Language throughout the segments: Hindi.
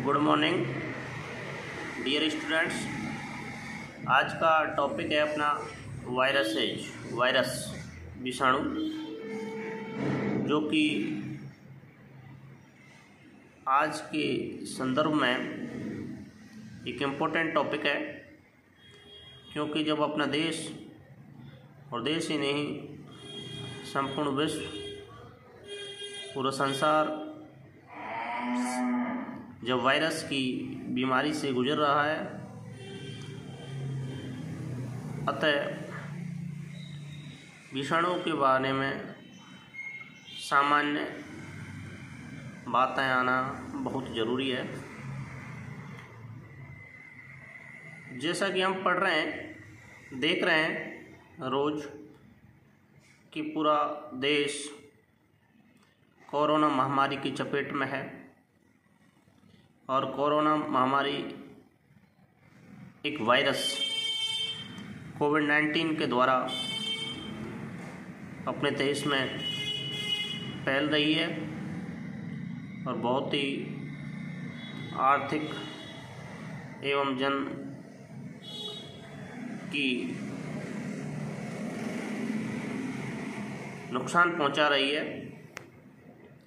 Good morning dear students. आज का टॉपिक है अपना वायरस विषाणु, जो कि आज के संदर्भ में एक इम्पोर्टेंट टॉपिक है, क्योंकि जब अपना देश और देश ही नहीं संपूर्ण विश्व, पूरा संसार जब वायरस की बीमारी से गुजर रहा है, अतः विषाणु के बारे में सामान्य बातें आना बहुत ज़रूरी है। जैसा कि हम पढ़ रहे हैं, देख रहे हैं रोज़ कि पूरा देश कोरोना महामारी की चपेट में है, और कोरोना महामारी एक वायरस कोविड-19 के द्वारा अपने देश में फैल रही है और बहुत ही आर्थिक एवं जन की नुकसान पहुंचा रही है।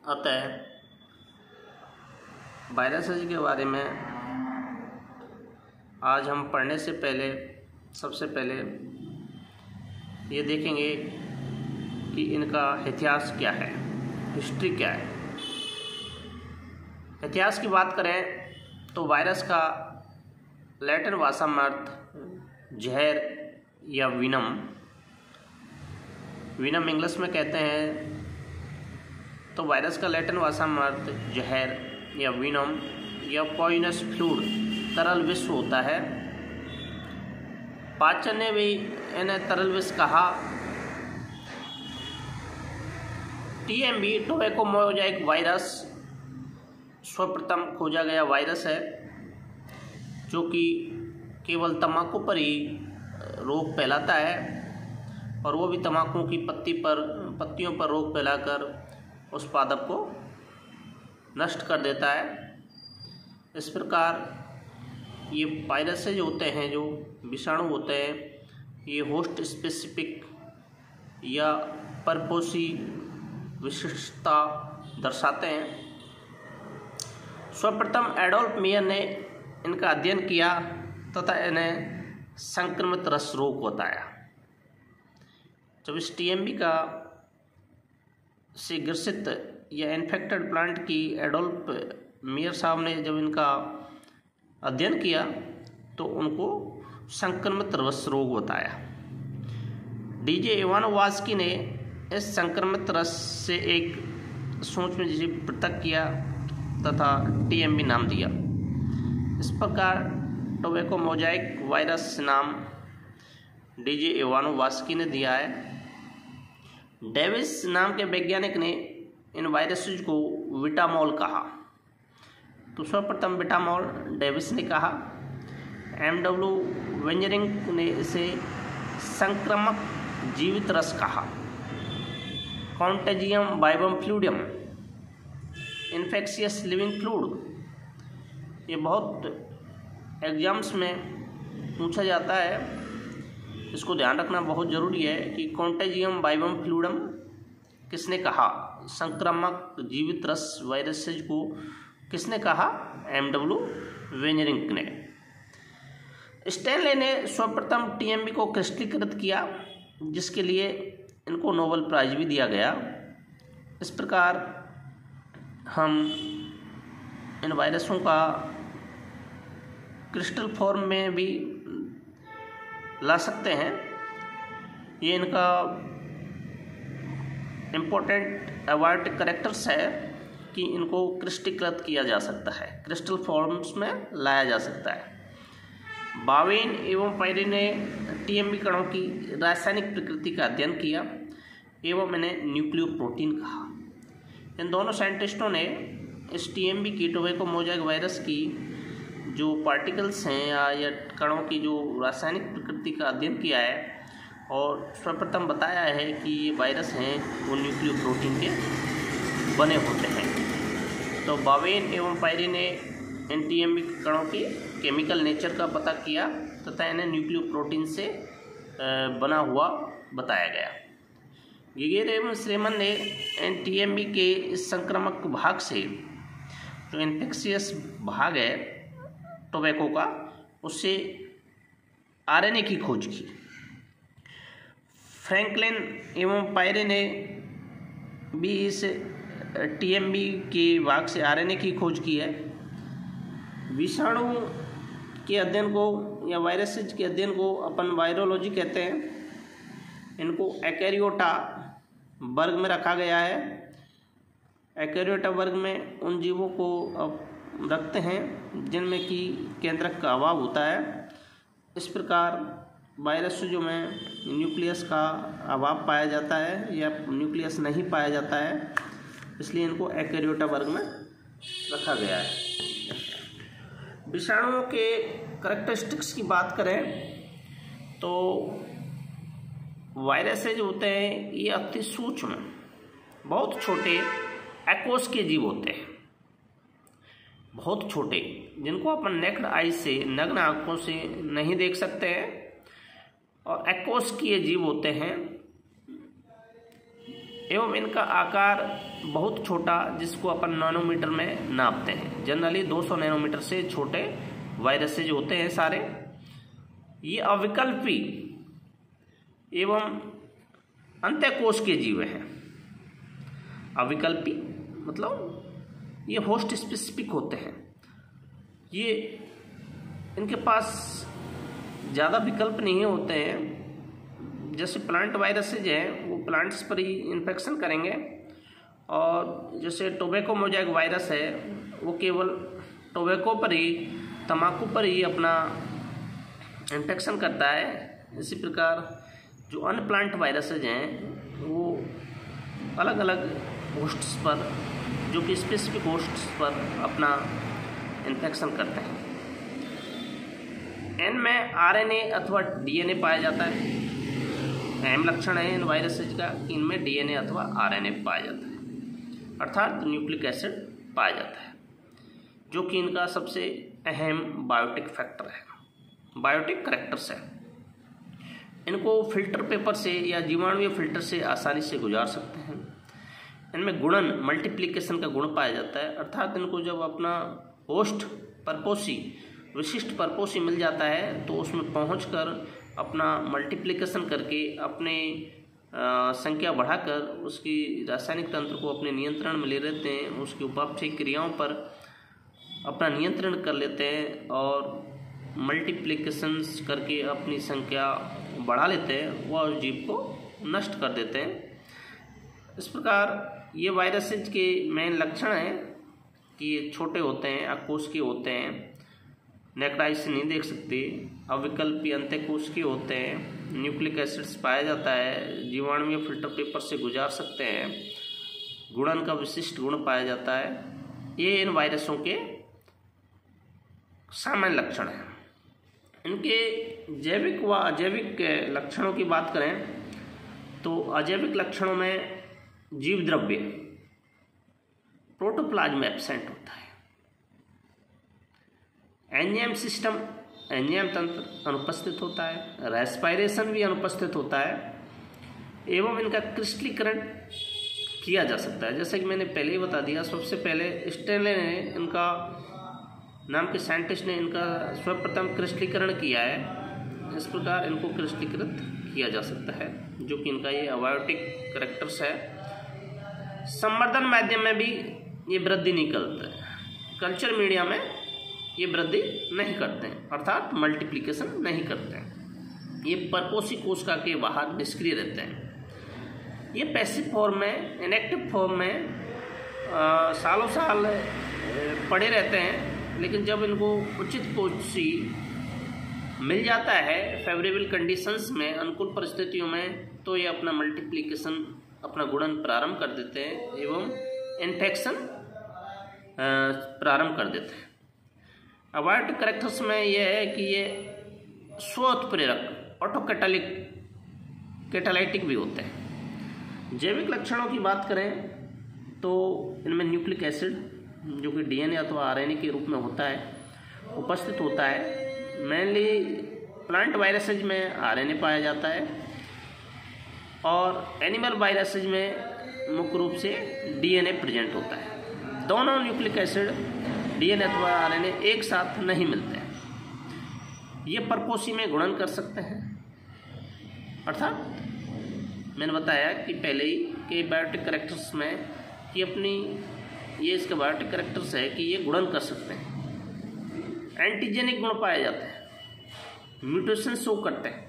अतः वायरसेस के बारे में आज हम पढ़ने से पहले सबसे पहले ये देखेंगे कि इनका इतिहास क्या है, हिस्ट्री क्या है। इतिहास की बात करें तो वायरस का लैटिन भाषा में अर्थ जहर या विनम इंग्लिश में कहते हैं। तो वायरस का लैटिन भाषा में अर्थ जहर या विनम या पॉइजनस फ्लूइड, तरल विष होता है। पाचन ने भी इन्हें तरल विष कहा। टीएमवी टोबैको मोज़ेक वायरस सर्वप्रथम खोजा गया वायरस है, जो कि केवल तंबाकू पर ही रोग फैलाता है, और वो भी तंबाकू की पत्तियों पर रोग फैलाकर उस पादप को नष्ट कर देता है। इस प्रकार ये वायरसेज होते हैं, जो विषाणु होते हैं, ये होस्ट स्पेसिफिक या परपोषी विशिष्टता दर्शाते हैं। सर्वप्रथम एडोल्फ मेयर ने इनका अध्ययन किया तथा इन्हें संक्रमित रस रोग बताया। जब इस टीएमवी का से ग्रसित या इन्फेक्टेड प्लांट की एडोल्फ मेयर साहब ने जब इनका अध्ययन किया तो उनको संक्रमित रस रोग बताया। डीजे इवानोवास्की ने इस संक्रमित रस से एक सूक्ष्मजीव पृथक किया तथा टीएमवी नाम दिया। इस प्रकार टोबैको मोज़ेक वायरस नाम डीजे इवानोवास्की ने दिया है। डेविस नाम के वैज्ञानिक ने इन वायरसेज को विटामॉल कहा। तो सर्वप्रथम विटामॉल डेविस ने कहा। एमडब्ल्यू वेंजरिंग ने इसे संक्रामक जीवित रस कहा। Contagium vivum fluidum infectious living fluid, ये बहुत एग्जाम्स में पूछा जाता है। इसको ध्यान रखना बहुत ज़रूरी है कि कॉन्टेजियम वाइवम फ्लूइडम किसने कहा, संक्रामक जीवित रस वायरसेज को किसने कहा, एमडब्ल्यू वेंजरिंग ने। स्टैनले ने सर्वप्रथम टीएमवी को क्रिस्टलीकृत किया, जिसके लिए इनको नोबेल प्राइज भी दिया गया। इस प्रकार हम इन वायरसों का क्रिस्टल फॉर्म में भी ला सकते हैं। ये इनका इम्पोर्टेंट अवार्ड करेक्टर्स है कि इनको क्रिस्टलीकृत किया जा सकता है, क्रिस्टल फॉर्म्स में लाया जा सकता है। बावेन एवं पायरी ने टीएमवी कणों की रासायनिक प्रकृति का अध्ययन किया एवं इन्हें न्यूक्लियोप्रोटीन कहा। इन दोनों साइंटिस्टों ने इस टीएमवी की टोबैको मोज़ेक वायरस की जो पार्टिकल्स हैं या कणों की जो रासायनिक प्रकृति का अध्ययन किया है और सर्वप्रथम बताया है कि ये वायरस हैं वो न्यूक्लियोप्रोटीन के बने होते हैं। तो बावेन एवं पायरी ने इन टीएमबी कणों के केमिकल नेचर का पता किया तथा इन्हें न्यूक्लियोप्रोटीन से बना हुआ बताया गया। गिगेर एवं श्रेमन ने इन टीएमबी के इस संक्रामक भाग से जो इन्फेक्शियस भाग है टोबैको का, उससे आरएनए की खोज की। फ्रैंकलिन एवं पायरे ने भी इस टीएमबी के भाग से आरएनए की खोज की है। विषाणु के अध्ययन को या वायरसेज के अध्ययन को अपन वायरोलॉजी कहते हैं। इनको एक्यारियोटा वर्ग में रखा गया है। एक्यारियोटा वर्ग में उन जीवों को रखते हैं जिनमें कि केंद्रक का अभाव होता है। इस प्रकार वायरसों में न्यूक्लियस का अभाव पाया जाता है या न्यूक्लियस नहीं पाया जाता है, इसलिए इनको एक्यारियोटा वर्ग में रखा गया है। विषाणुओं के करैक्टरिस्टिक्स की बात करें तो वायरसेज होते हैं ये अति सूक्ष्म, बहुत छोटे एक्वस के जीव होते हैं, बहुत छोटे, जिनको अपन नेक्ड आई से, नग्न आंखों से नहीं देख सकते हैं, और एक्वस के ये जीव होते हैं एवं इनका आकार बहुत छोटा, जिसको अपन नैनोमीटर में नापते हैं। जनरली 200 नैनोमीटर से छोटे वायरसेज होते हैं सारे। ये अविकल्पी एवं अंत्यकोश के जीव हैं। अविकल्पी मतलब ये होस्ट स्पेसिफिक होते हैं। ये इनके पास ज़्यादा विकल्प नहीं होते हैं। जैसे प्लांट वायरसेज हैं वो प्लांट्स पर ही इन्फेक्शन करेंगे, और जैसे टोबैको मोज़ेक वायरस है वो केवल टोबैको पर ही, तंबाकू पर ही अपना इन्फेक्शन करता है। इसी प्रकार जो अन्य प्लांट वायरसेज हैं वो अलग अलग होस्ट्स पर, जो कि स्पेसिफिक होस्ट्स पर अपना इन्फेक्शन करते हैं। इनमें आरएनए अथवा डीएनए पाया जाता है। अहम लक्षण है इन वायरसेज का कि इनमें डीएनए अथवा आरएनए पाया जाता है, अर्थात न्यूक्लिक एसिड पाया जाता है, जो कि इनका सबसे अहम बायोटिक फैक्टर है, बायोटिक करैक्टर्स है। इनको फिल्टर पेपर से या जीवाणुवीय फिल्टर से आसानी से गुजार सकते हैं। इनमें गुणन, मल्टीप्लिकेशन का गुण पाया जाता है, अर्थात इनको जब अपना होस्ट परपोसी, विशिष्ट परपोसी मिल जाता है तो उसमें पहुंचकर अपना मल्टीप्लिकेशन करके अपने संख्या बढ़ाकर उसकी रासायनिक तंत्र को अपने नियंत्रण में ले लेते हैं, उसकी उपापचयी क्रियाओं पर अपना नियंत्रण कर लेते हैं और मल्टीप्लिकेशंस करके अपनी संख्या बढ़ा लेते हैं, वह उस जीव को नष्ट कर देते हैं। इस प्रकार ये वायरसेज के मेन लक्षण हैं कि ये छोटे होते हैं, अकोश के होते हैं, नेक्ड आई से नहीं देख सकते, अविकल्पी अंत्यकोश के होते हैं, न्यूक्लिक एसिड्स पाया जाता है, जीवाणुवीय फिल्टर पेपर से गुजार सकते हैं, गुणन का विशिष्ट गुण पाया जाता है। ये इन वायरसों के सामान्य लक्षण हैं। इनके जैविक व अजैविक लक्षणों की बात करें तो अजैविक लक्षणों में जीव द्रव्य प्रोटोप्लाज्म एब्सेंट होता है, एंजाइम सिस्टम, एंजाइम तंत्र अनुपस्थित होता है, रेस्पिरेशन भी अनुपस्थित होता है, एवं इनका क्रिस्टलीकरण किया जा सकता है। जैसे कि मैंने पहले ही बता दिया, सबसे पहले स्टेनले ने, इनका नाम के साइंटिस्ट ने इनका सर्वप्रथम क्रिस्टलीकरण किया है। इस प्रकार इनको क्रिस्टलीकृत किया जा सकता है, जो कि इनका ये अबायोटिक करैक्टर्स है। संवर्धन माध्यम में भी ये वृद्धि नहीं करते हैं, कल्चर मीडिया में ये वृद्धि नहीं करते हैं, अर्थात मल्टीप्लिकेशन नहीं करते हैं। ये परपोसी कोशिका के बाहर निष्क्रिय रहते हैं। ये पैसिव फॉर्म में, इनएक्टिव फॉर्म में सालों साल पड़े रहते हैं, लेकिन जब इनको उचित पोषी मिल जाता है फेवरेबल कंडीशंस में, अनुकूल परिस्थितियों में, तो ये अपना मल्टीप्लिकेशन, अपना गुणन प्रारंभ कर देते हैं एवं इन्फेक्शन प्रारंभ कर देते हैं। अबायोटिक करैक्टर्स में यह है कि ये स्वोत्प्रेरक, ऑटोकैटालिक, कैटालाइटिक भी होते हैं। जैविक लक्षणों की बात करें तो इनमें न्यूक्लिक एसिड जो कि डीएनए अथवा आरएनए के रूप में होता है, उपस्थित होता है। मेनली प्लांट वायरसेज में आरएनए पाया जाता है और एनिमल वायरसेज में मुख्य रूप से डीएनए प्रेजेंट होता है। दोनों न्यूक्लिक एसिड डीएनए अथवा आरएनए एक साथ नहीं मिलते हैं। ये परपोषी में गुणन कर सकते हैं, अर्थात मैंने बताया कि पहले ही कि बायोटिक कैरेक्टर्स में कि अपनी ये इसके बायोटिक कैरेक्टर्स है कि ये गुणन कर सकते हैं, एंटीजेनिक गुण पाए जाते हैं, म्यूटेशन शो करते हैं,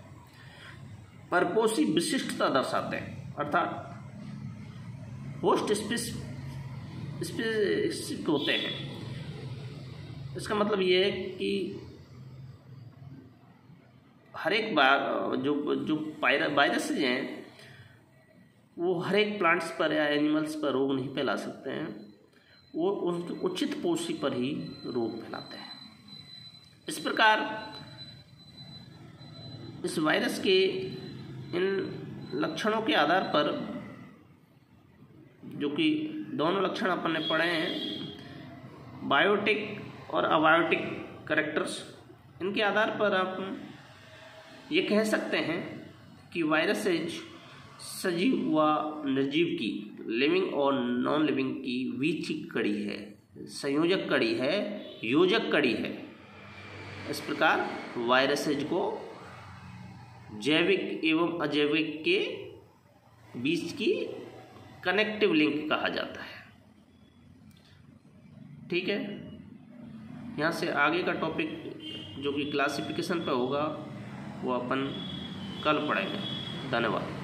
परपोषी विशिष्टता दर्शाते हैं, अर्थात होस्ट स्पेसिफिक होते हैं। इसका मतलब ये है कि हर एक बार जो वायरस हैं वो हर एक प्लांट्स पर या एनिमल्स पर रोग नहीं फैला सकते हैं, वो उनके उचित पोषी पर ही रोग फैलाते हैं। इस प्रकार इस वायरस के इन लक्षणों के आधार पर, जो कि दोनों लक्षण अपन ने पढ़े हैं, बायोटिक और अबायोटिक कैरेक्टर्स, इनके आधार पर आप ये कह सकते हैं कि वायरसेज सजीव व निर्जीव की, लिविंग और नॉन लिविंग की विचिक कड़ी है, संयोजक कड़ी है, योजक कड़ी है। इस प्रकार वायरसेज को जैविक एवं अजैविक के बीच की कनेक्टिव लिंक कहा जाता है। ठीक है, यहाँ से आगे का टॉपिक जो कि क्लासिफिकेशन पे होगा वो अपन कल पढ़ेंगे। धन्यवाद।